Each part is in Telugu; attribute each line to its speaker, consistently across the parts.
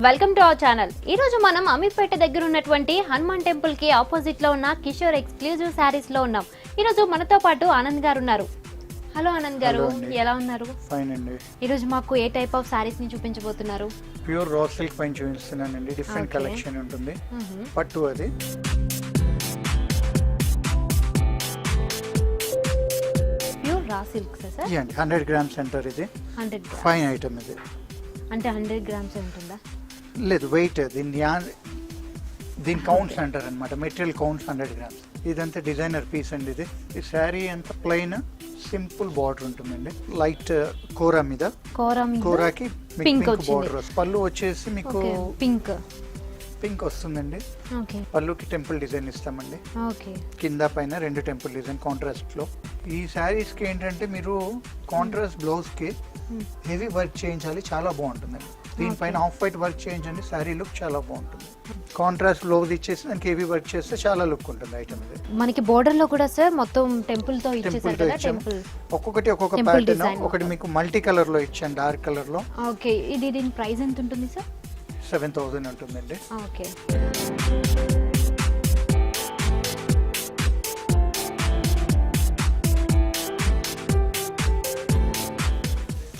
Speaker 1: Welcome to our channel. ఈ రోజు మనం అమీర్పేట దగ్గర ఉన్నటువంటి హనుమాన్ టెంపుల్ కి ఆపోజిట్ లో ఉన్న కిషోర్ ఎక్స్క్లూజివ్ సారీస్ లో ఉన్నాం. ఈ రోజు మనతో పాటు ఆనంద్ గారు ఉన్నారు. హలో ఆనంద్ గారు, ఎలా ఉన్నారు?
Speaker 2: ఫైన్ అండి.
Speaker 1: ఈ రోజు మాకు ఏ టైప్ ఆఫ్ సారీస్ ని చూపించబోతున్నారు?
Speaker 2: ప్యూర్ రా సిల్క్ పైన చూపిస్తున్నానండి. డిఫరెంట్ కలెక్షన్ ఉంటుంది. పట్టు అది
Speaker 1: pure raw silk sir.
Speaker 2: 100 grams అంటారు. ఇది
Speaker 1: 100
Speaker 2: ఫైన్ ఐటమ్. ఇది
Speaker 1: అంటే 100 గ్రామ్స్ ఉంటుందా?
Speaker 2: లేదు, వెయిట్ దీని కౌంట్స్ అంటారు అనమాట. Material counts 100 grams. ఇదంతా డిజైనర్ పీస్ అండి. ఇది శారీ అంతా ప్లెయిన్ సింపుల్ బార్డర్ ఉంటుందండి. లైట్ కోరా మీద కోరాకి పింక్ బార్డర్. పళ్ళు వచ్చేసి మీకు పింక్ వస్తుందండి. పళ్ళుకి టెంపుల్ డిజైన్ ఇస్తామండి. కింద పైన 2 టెంపుల్ డిజైన్ కాంట్రాస్ట్ లో. ఈ శారీస్ కి ఏంటంటే మీరు కాంట్రాస్ట్ బ్లౌజ్ కి హెవీ వర్క్ చేయించాలి, చాలా బాగుంటుందండి. దీనిపైన ఆఫ్ వైట్ వర్క్ చేయించండి, శారీ లుక్ చాలా బాగుంటుంది. కాంట్రాస్ట్ బ్లౌజ్ ఇచ్చేసి దానికి హెవీ వర్క్ చేస్తే చాలా లుక్ ఉంటుంది ఐటమ్. ఇది
Speaker 1: మనకి బోర్డర్ లో కూడా సార్ మొత్తం టెంపుల్ తో ఇచ్చేసారు కదా. టెంపుల్
Speaker 2: ఒక్కొక్కటి ఒక్కొక్క ప్యాటర్న్. ఒకటి మీకు మల్టీ కలర్ లో ఇచ్చాను, డార్క్ కలర్ లో.
Speaker 1: ఓకే, దీని ప్రైస్ ఎంత ఉంటుంది సార్?
Speaker 2: 7,000 ఉంటుందండి.
Speaker 1: ఓకే,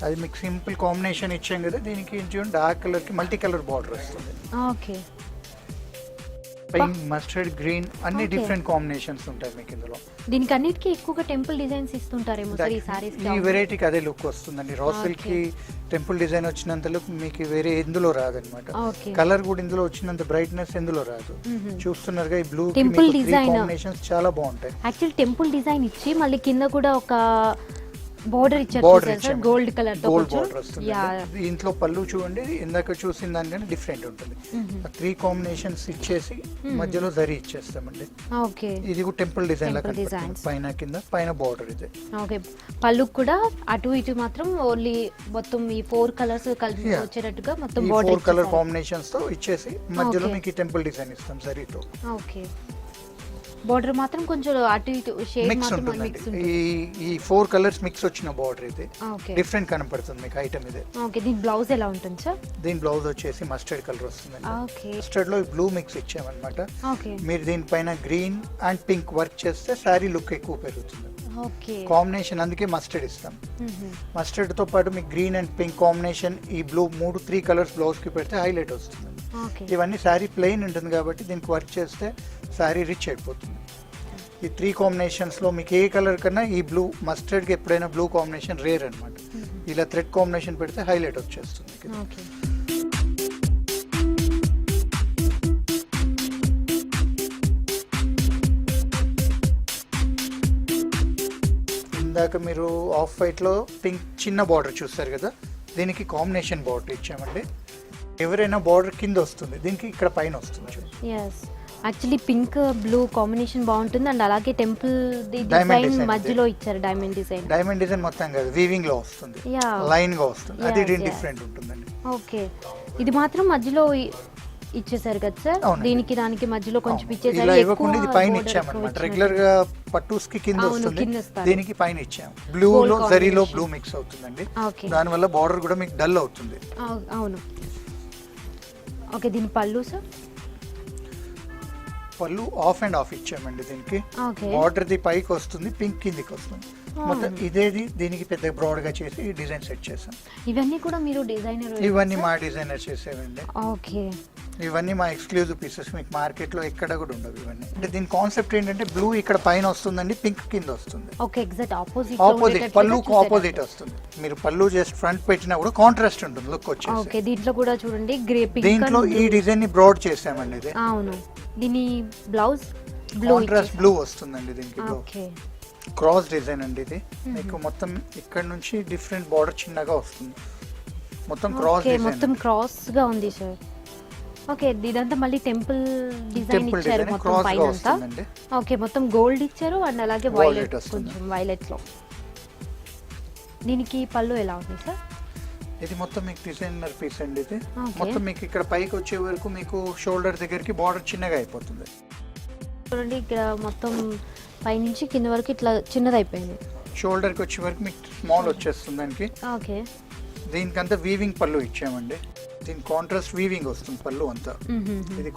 Speaker 2: అది మీకు సింపుల్ కాంబినేషన్ ఇచ్చాం కదా. దీనికి డార్క్ కలర్ కి మల్టీ కలర్ బార్డర్ వస్తుంది.
Speaker 1: ఓకే,
Speaker 2: పింక్, మస్టర్డ్, గ్రీన్ అన్ని డిఫరెంట్ కాంబినేషన్స్ ఉంటాయి మీకు ఇందులో.
Speaker 1: దీనికి అన్నిటికీ ఎక్కువగా టెంపుల్ డిజైన్స్ ఇస్తుంటారేమో సార్ ఈ సారీస్.
Speaker 2: ఈ వెరైటీకి అదే లుక్ వస్తుందండి. రా సిల్క్ కి టెంపుల్ డిజైన్ వచ్చినంత లుక్ మీకు వేరే ఎందులో రాదన్నమాట. కలర్ కూడా ఇందులో వచ్చినంత బ్రైట్నెస్ ఎందులో రాదు. చూస్తున్నారుగా ఈ బ్లూ
Speaker 1: టెంపుల్ డిజైన్
Speaker 2: కాంబినేషన్స్ చాలా బాగుంటాయి.
Speaker 1: యాక్చువల్లీ టెంపుల్ డిజైన్ ఇచ్చి మళ్ళీ కింద కూడా ఒక బోర్డర్ ఇచ్చారు సార్, గోల్డ్ కలర్ తో.
Speaker 2: గోల్డ్ బోర్డర్ వస్తుంది. దీంట్లో పళ్ళు చూడండి, ఇందాక చూసిన దానికన్నా డిఫరెంట్ ఉంటుంది. 3 కాంబినేషన్స్ ఇచ్చేసి మధ్యలో జరీ ఇచ్చేస్తామండి.
Speaker 1: ఓకే,
Speaker 2: ఇది కూడా టెంపుల్ డిజైన్ లా కనిపిస్తుంది. పైన కింద పైన బోర్డర్ ఇది.
Speaker 1: ఓకే, పళ్ళు కూడా అటు ఇటు మాత్రం ఓన్లీ మొత్తం ఈ 4 కలర్స్ కలిపి వచ్చేటట్టుగా మొత్తం బోర్డర్
Speaker 2: 4 కలర్ కాంబినేషన్స్ తో ఇచ్చేసి మధ్యలో మీకు టెంపుల్ డిజైన్ ఇస్తాం జరీతో.
Speaker 1: ఓకే, బోర్డర్ మాత్రం కొంచెం అటు ఇటు షేడ్ మాత్రం మిక్స్ ఉంటుంది.
Speaker 2: ఈ 4 కలర్స్ మిక్స్ వచ్చిన బోర్డర్ ఇది. డిఫరెంట్ కనపడుతుంది మీకు ఐటమ్ ఇది.
Speaker 1: ఓకే, దీని బ్లౌజ్ ఎలా ఉంటుంది సార్?
Speaker 2: దీని బ్లౌజ్ వచ్చేసి మస్టర్డ్ కలర్ వస్తుందండి.
Speaker 1: ఓకే,
Speaker 2: మస్టర్డ్ లో బ్లూ మిక్స్ ఇచ్చామన్నమాట.
Speaker 1: ఓకే,
Speaker 2: మీరు దీనిపైన గ్రీన్ అండ్ పింక్ వర్క్ చేస్తే శారీ లుక్ ఎక్కువ పెరుగుతుంది.
Speaker 1: ఓకే,
Speaker 2: కాంబినేషన్ అందుకే మస్టర్డ్ ఇస్తాం. మస్టర్డ్ తో పాటు మీకు గ్రీన్ అండ్ పింక్ కాంబినేషన్ ఈ బ్లూ 3 కలర్స్ బ్లౌజ్ కి పెడితే హైలైట్ వస్తుంది. ఇవన్నీ శారీ ప్లెయిన్ ఉంటుంది కాబట్టి దీనికి వర్క్ చేస్తే శారీ రిచ్ అయిపోతుంది. ఈ 3 కాంబినేషన్స్ లో మీకు ఏ కలర్ కన్నా ఈ బ్లూ మస్టర్డ్ కి ఎప్పుడైనా బ్లూ కాంబినేషన్ రేర్ అనమాట. ఇలా థ్రెడ్ కాంబినేషన్ పెడితే హైలైట్ వచ్చేస్తుంది. ఇందాక మీరు ఆఫ్ వైట్ లో పింక్ చిన్న బార్డర్ చూస్తారు కదా, దీనికి కాంబినేషన్ బార్డర్ ఇచ్చామండి. ఎవరైనా బార్డర్ కింద వస్తుంది, దీనికి ఇక్కడ పైన వస్తుంది.
Speaker 1: యాక్చువల్లీ పింక్ బ్లూ కాంబినేషన్ బాగుంటుంది. అండ్ అలాగే టెంపుల్ డిజైన్ మధ్యలో ఇచ్చారు డైమండ్ డిజైన్.
Speaker 2: డైమండ్ డిజైన్ మొత్తం కాదు, వీవింగ్ లో వస్తుంది, లైన్ గా వస్తుంది. అది డిఫరెంట్ ఉంటుందండి.
Speaker 1: ఓకే, ఇది మాత్రం మధ్యలో ఇచ్చేసారు కదా సార్. దీనికి దానికి మధ్యలో కొంచెం ఇచ్చేసారు.
Speaker 2: ఇవ్వకుండా ఇది పైన ఇచ్చామన్నమాట. రెగ్యులర్ గా పట్టూస్ కి కింద వస్తుంది, దీనికి పైన ఇచ్చాము. బ్లూ లో జరీలో బ్లూ మిక్స్ అవుతుందండి. దాని వల్ల బార్డర్ కూడా మీకు డల్ అవుతుంది.
Speaker 1: అవును. ఓకే, దీని పళ్ళు సార్?
Speaker 2: పళ్ళు ఆఫ్ అండ్ ఆఫ్ ఇచ్చామండి. దీనికి బార్డర్ ది పైకి వస్తుంది, పింక్ కిందికి వస్తుంది. మొత్తం ఇదేది దీనికి పెద్ద బ్రాడ్ గా చేసి డిజైన్ సెట్ చేసాం.
Speaker 1: ఇవన్నీ కూడా మీరు డిజైనర్?
Speaker 2: ఇవన్నీ మా డిజైనర్ చేసేవండి.
Speaker 1: ఓకే,
Speaker 2: ఇవన్నీ మా ఎక్స్క్లూజివ్ పీసెస్. మీకు మార్కెట్ లో ఎక్కడ కూడా ఉండవు ఇవన్నీ. అంటే దీని కాన్సెప్ట్ ఏంటంటే బ్లూ ఇక్కడ పైన వస్తుందండి, పింక్ కింద వస్తుంది.
Speaker 1: ఓకే, ఎగ్జాక్ట్ ఆపోజిట్
Speaker 2: పళ్ళుకు ఆపోజిట్ వస్తుంది. మీరు పళ్ళు జస్ట్ ఫ్రంట్ పెట్టినా కూడా కాంట్రాస్ట్ ఉంటుంది లుక్ వచ్చేసి.
Speaker 1: ఓకే, దీంట్లో కూడా చూడండి గ్రే పింక్.
Speaker 2: దీంట్లో ఈ డిజైన్ ని బ్రాడ్ చేసామండి. ఇది
Speaker 1: అవును. దీని బ్లౌజ్
Speaker 2: కాంట్రాస్ట్ బ్లూ వస్తుందండి. దీనికి ఓకే, క్రాస్ డిజైన్ అండి. ఇది మీకు మొత్తం ఇక్కడ నుంచి డిఫరెంట్ బార్డర్ చిన్నగా వస్తుంది. మొత్తం క్రాస్ డిజైన్, మొత్తం
Speaker 1: క్రాస్ గా ఉంది సార్. ఓకే, ఇదంతా మళ్ళీ టెంపుల్ డిజైన్ ఇచ్చారు మొత్తం పైన అంతా. ఓకే, మొత్తం గోల్డ్ ఇచ్చారు అండ్ అలాగే వైలెట్, కొంచెం వైలెట్ లో. దీనికి పళ్ళు ఎలా ఉంది సార్?
Speaker 2: ఇది మొత్తం మీకు డిజైనర్ పీస్ అండి. ఇది మొత్తం మీకు ఇక్కడ పైకి వచ్చే వరకు మీకు షోల్డర్ దగ్గరికి బార్డర్ చిన్నగా అయిపోతుంది.
Speaker 1: చూడండి, ఇక్కడ మొత్తం పైనుంచి కింద వరకు ఇట్లా చిన్నది అయిపోయింది.
Speaker 2: షోల్డర్ కి వచ్చే వరకు మీకు స్మాల్ వచ్చేస్తుంది దానికి.
Speaker 1: ఓకే,
Speaker 2: దీనికంతా వీవింగ్ పళ్ళు ఇచ్చామండి. దీని కాంట్రాస్ట్ వీవింగ్ వస్తుంది పళ్ళు అంతా. ఇది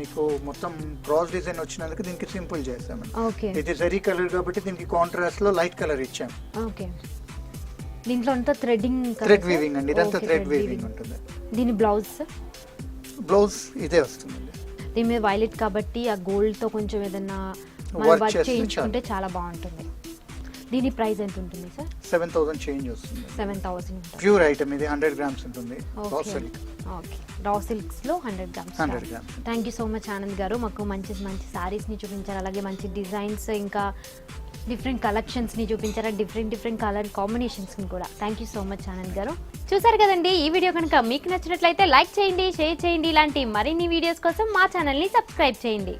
Speaker 2: మీకు మొత్తం క్రాస్ డిజైన్ వచ్చినందుకు దీనికి సింపుల్ చేసామండి.
Speaker 1: ఓకే,
Speaker 2: ఇది జరీ కలర్ కాబట్టి దీనికి కాంట్రాస్ట్ లో లైట్ కలర్ ఇచ్చాం.
Speaker 1: ఓకే, దీంట్లో అంతా
Speaker 2: థ్రెడ్ వీవింగ్ అండి, ఇదంతా థ్రెడ్ వీవింగ్ ఉంటుంది.
Speaker 1: దీని
Speaker 2: బ్లౌజ్ ఇదే వస్తుందండి.
Speaker 1: దీని మీద వైలెట్ కాబట్టి ఆ గోల్డ్ తో కొంచెం ఏదైనా
Speaker 2: వర్క్
Speaker 1: వర్క్
Speaker 2: చేస్తే
Speaker 1: చేయించుకుంటే చాలా బాగుంటుంది. దీని ప్రైస్ ఎంత ఉంటుంది సార్?
Speaker 2: 7,000 చేంజ్ వస్తుంది.
Speaker 1: 7,000 ఉంటుంది.
Speaker 2: ప్యూర్ ఐటమ్ ఇది 100 గ్రామ్స్ ఉంటుంది. Raw silk.
Speaker 1: ఓకే, రా సిల్క్స్ లో 100 grams.
Speaker 2: 100 grams.
Speaker 1: Thank you so much Anand గారు, మాకు మంచి మంచి సారీస్ ని చూపించారు, అలాగే మంచి డిజైన్స్, ఇంకా డిఫరెంట్ కలెక్షన్స్ ని చూపించారు, డిఫరెంట్ కలర్ కాంబినేషన్స్ ని కూడా. Thank you so much Anand గారు. చూసారు కదండి, ఈ వీడియో కనుక మీకు నచ్చినట్లయితే లైక్ చేయండి, షేర్ చేయండి, ఇలాంటి మరిన్ని వీడియోస్ కోసం మా ఛానల్ ని సబ్స్క్రైబ్ చేయండి.